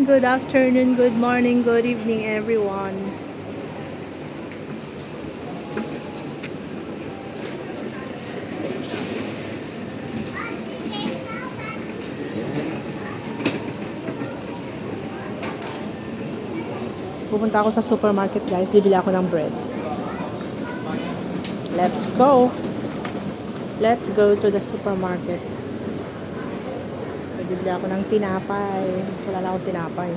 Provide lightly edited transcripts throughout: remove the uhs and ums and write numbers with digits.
good afternoon, good morning, good evening, everyone. Pupunta ako sa supermarket, guys. Bibili ako ng bread. Let's go. Let's go to the supermarket. Bibili ako ng tinapay. Wala na akong tinapay.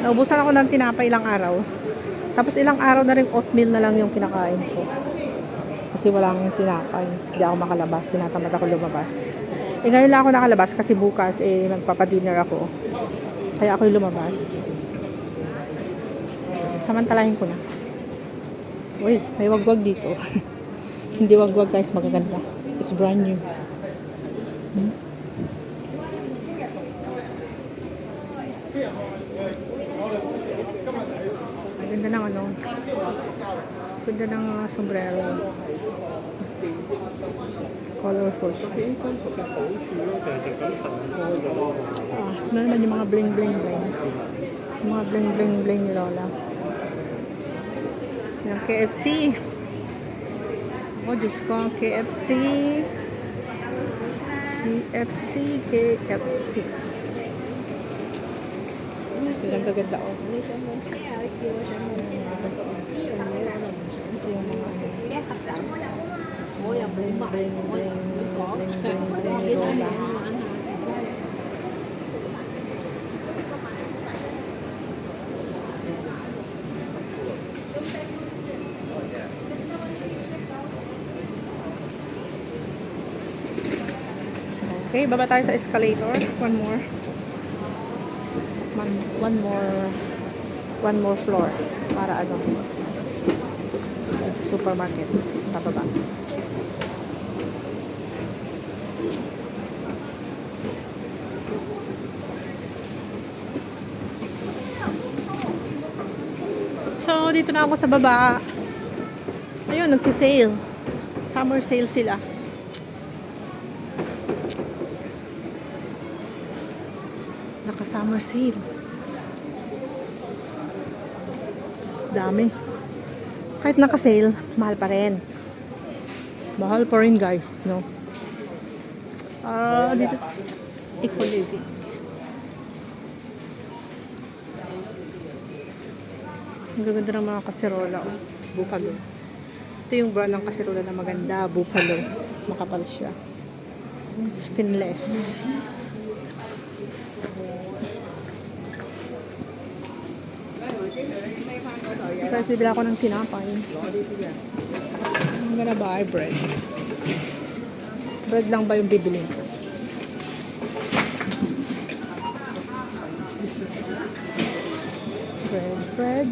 Naubusan ako ng tinapay ilang araw. Tapos ilang araw na rin oatmeal na lang yung kinakain ko. Kasi walang tinapay. Hindi ako makalabas. Tinatamad ako lumabas. Ngayon lang ako nakalabas kasi bukas magpapadinner ako. Kaya ako lumabas. Samantalahin ko na. Uy, may wagwag dito. Hindi wagwag, guys, magaganda. It's brand new. Ganda ng ganda ng sombrero. Colorful siya. Ano naman yung mga bling bling bling. Yung mga bling bling bling ni Lola. Yung KFC. Oh, Diyos ko, KFC. KFC. Ito lang kaganda, oh. Ito yung mga bling, bling, bling, bling, bling, bling, Lola. Okay, baba tayo sa escalator. One more floor para sa supermarket. Bababa. So, dito na ako sa baba. Ayun, nagsisale. Summer sale sila. Naka-summer sale. Dami. Kahit naka-sale, mahal pa rin. Mahal pa rin, guys, no? Dito. Eco-living. Ang gaganda ng mga kaserola, oh. Buffalo. Ito yung brand ng kaserola na maganda. Buffalo. Makapal siya. Stainless. Guys, bibili ako ng tinapay. I'm gonna buy bread. Bread lang ba yung bibili ko? Bread.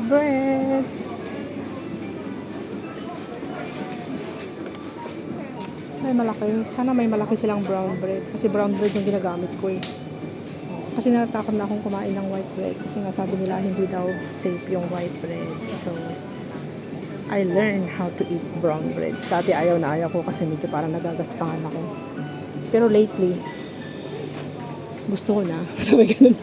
Ay, malaki. Sana may malaki silang brown bread. Kasi brown bread yung ginagamit ko eh. Kasi natatakot na akong kumain ng white bread. Kasi nga sabi nila hindi daw safe yung white bread. So, I learned how to eat brown bread. Dati ayaw ko kasi medyo parang nagagaspangan ako. Pero lately, gusto ko na. Sabi ganun.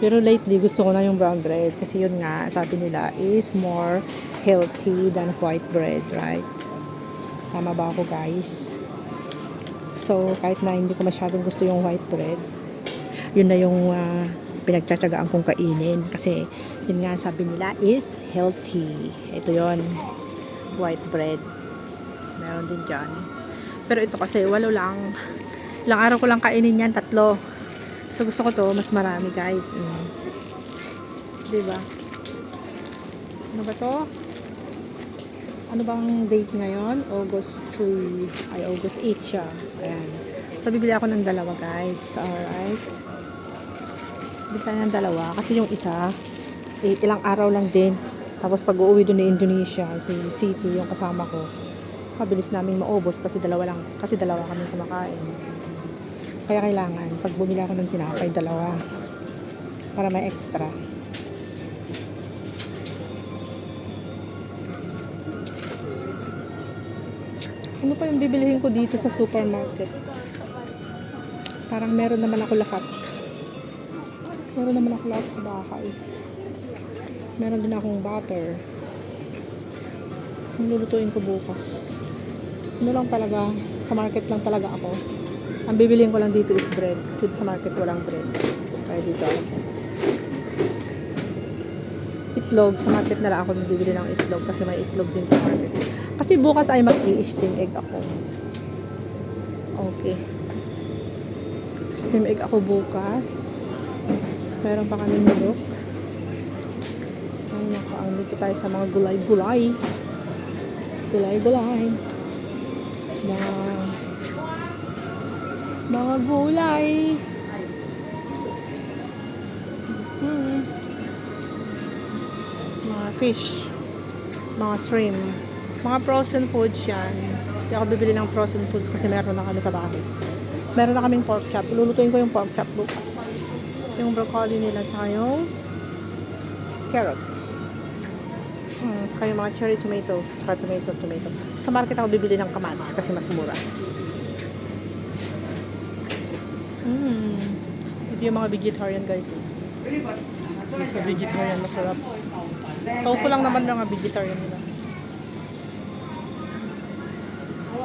Pero lately, gusto ko na yung brown bread. Kasi yun nga, sabi nila, is more healthy than white bread, right? Tama ba ako, guys? So, kahit na hindi ko masyadong gusto yung white bread, yun na yung pinagtsatsagaan kong kainin. Kasi, yun nga sabi nila is healthy. Ito yun. White bread. Meron din dyan. Pero ito kasi, walo lang. Ilang araw ko lang kainin yan, 3. So, gusto ko to, mas marami, guys. Diba? Ano ba to? Ano bang date ngayon? August 3. Ay, August 8 siya. Ayan. So, bibili ako ng 2, guys. Alright. Bibili tayo ng 2. Kasi yung isa, ilang araw lang din. Tapos, pag uuwi doon ni Indonesia, si City, yung kasama ko, mabilis namin maubos kasi 2 lang. Kasi 2 kami kumakain. Kaya kailangan, pag bumili ako ng tinapay, 2. Para may extra. Ano pa yung bibilihin ko dito sa supermarket? Parang meron naman ako lahat. Meron naman ako lahat sa bahay. Meron din akong butter. So, lulutuin ko bukas. Ano lang talaga, sa market lang talaga ako. Ang bibiliin ko lang dito is bread. Kasi sa market walang bread. Kaya dito. Itlog. Sa market na lang ako bibili ng itlog. Kasi may itlog din sa market. Kasi bukas ay mag-i-steam egg ako. Okay. Steam egg ako bukas. Meron pa kami nilok. Ay naku, dito tayo sa mga gulay-gulay. Gulay-gulay. Mga gulay. Mga fish. Mga shrimp. Mga frozen foods yan. Hindi ako bibili ng frozen foods kasi meron na kami sa bahay. Meron na kaming pork chop. Lulutuin ko yung pork chop bukas. Yung broccoli nila tsaka yung carrots. Tsaka yung mga cherry tomato. Tsaka tomato. Sa market ako bibili ng kamatis kasi mas mura. Ito yung mga vegetarian guys. Sa vegetarian masarap. Tauko lang naman mga vegetarian nila.